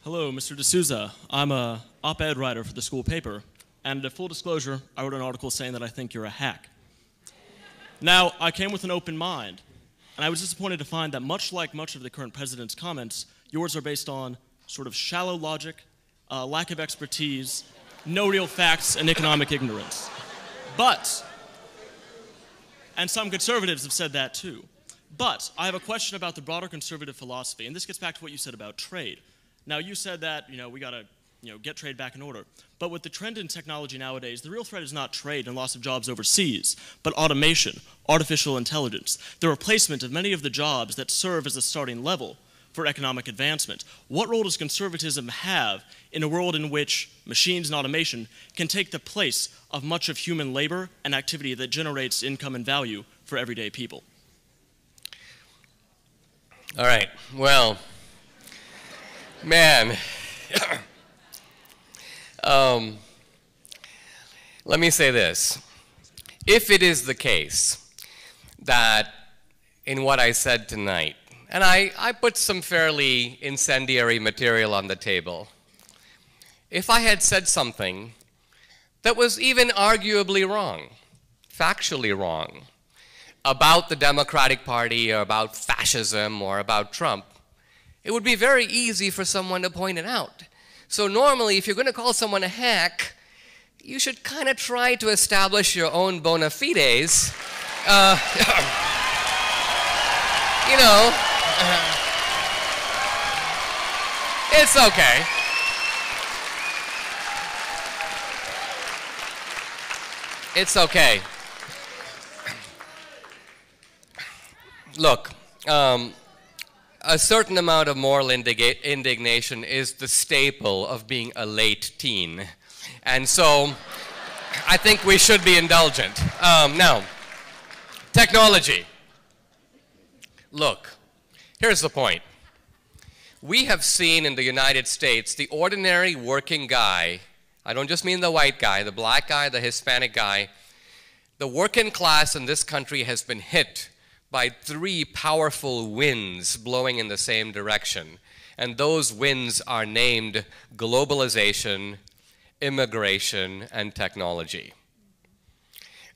Hello, Mr. D'Souza. I'm a op-ed writer for the school paper, and full disclosure, I wrote an article saying that I think you're a hack. Now, I came with an open mind, and I was disappointed to find that much like much of the current president's comments, yours are based on sort of shallow logic, lack of expertise, no real facts, and economic ignorance. But, and some conservatives have said that too, but I have a question about the broader conservative philosophy, and this gets back to what you said about trade. Now, you said that, we got to, get trade back in order. But with the trend in technology nowadays, the real threat is not trade and loss of jobs overseas, but automation, artificial intelligence, the replacement of many of the jobs that serve as a starting level for economic advancement. What role does conservatism have in a world in which machines and automation can take the place of much of human labor and activity that generates income and value for everyday people? All right, well, man, let me say this. If it is the case that in what I said tonight, and I put some fairly incendiary material on the table, if I had said something that was even arguably wrong, factually wrong, about the Democratic Party or about fascism or about Trump, it would be very easy for someone to point it out. So normally, if you're going to call someone a hack, you should kind of try to establish your own bona fides. It's okay. It's okay. Look, a certain amount of moral indignation is the staple of being a late teen. And so I think we should be indulgent. Now, technology. Look, here's the point. We have seen in the United States the ordinary working guy, I don't just mean the white guy, the black guy, the Hispanic guy, the working class in this country has been hit by three powerful winds blowing in the same direction. And those winds are named globalization, immigration, and technology.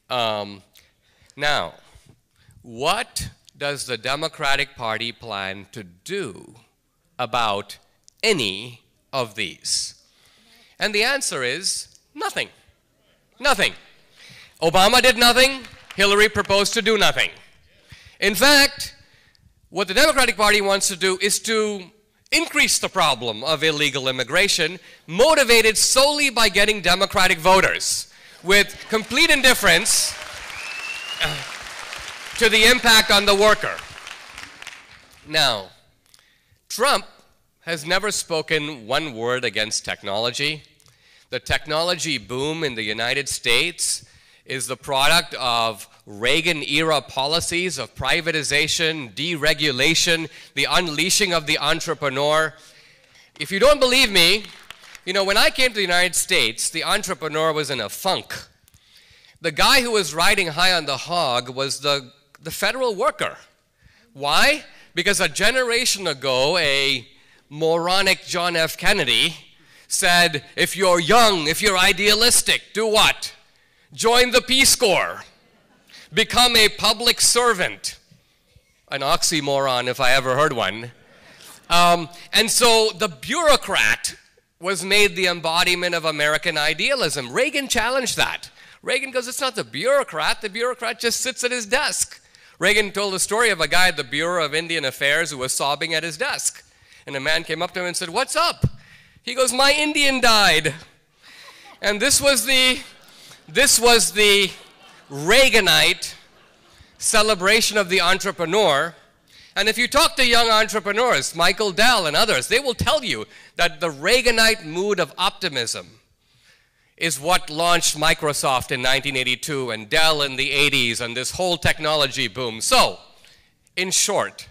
Now, what does the Democratic Party plan to do about any of these? And the answer is nothing. Nothing. Obama did nothing. Hillary proposed to do nothing. In fact, what the Democratic Party wants to do is to increase the problem of illegal immigration, motivated solely by getting Democratic voters, with complete indifference to the impact on the worker. Now, Trump has never spoken one word against technology. The technology boom in the United States is the product of Reagan-era policies of privatization, deregulation, the unleashing of the entrepreneur. If you don't believe me, when I came to the United States, the entrepreneur was in a funk. The guy who was riding high on the hog was the federal worker. Why? Because a generation ago, a moronic John F. Kennedy said, if you're young, if you're idealistic, do what? Join the Peace Corps. Become a public servant. An oxymoron, if I ever heard one. And so the bureaucrat was made the embodiment of American idealism. Reagan challenged that. Reagan goes, it's not the bureaucrat just sits at his desk. Reagan told a story of a guy at the Bureau of Indian Affairs who was sobbing at his desk. And a man came up to him and said, what's up? He goes, my Indian died. And this was the Reaganite celebration of the entrepreneur. And if you talk to young entrepreneurs, Michael Dell and others, they will tell you that the Reaganite mood of optimism is what launched Microsoft in 1982 and Dell in the 80s and this whole technology boom. So, in short,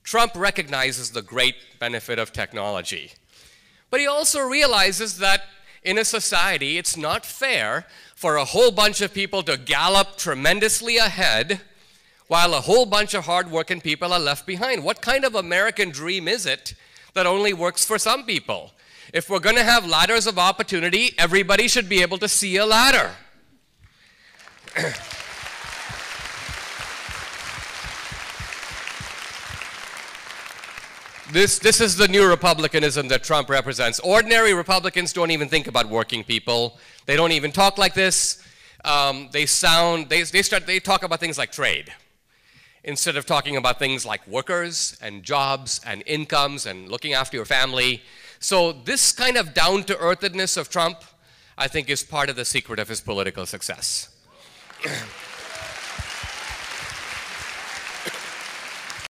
Trump recognizes the great benefit of technology. But he also realizes that in a society, it's not fair for a whole bunch of people to gallop tremendously ahead while a whole bunch of hardworking people are left behind. What kind of American dream is it that only works for some people. If we're going to have ladders of opportunity, everybody should be able to see a ladder. This is the new republicanism that Trump represents. Ordinary Republicans don't even think about working people. They don't even talk like this. They talk about things like trade instead of talking about things like workers and jobs and incomes and looking after your family. So this kind of down-to-earthedness of Trump, I think, is part of the secret of his political success.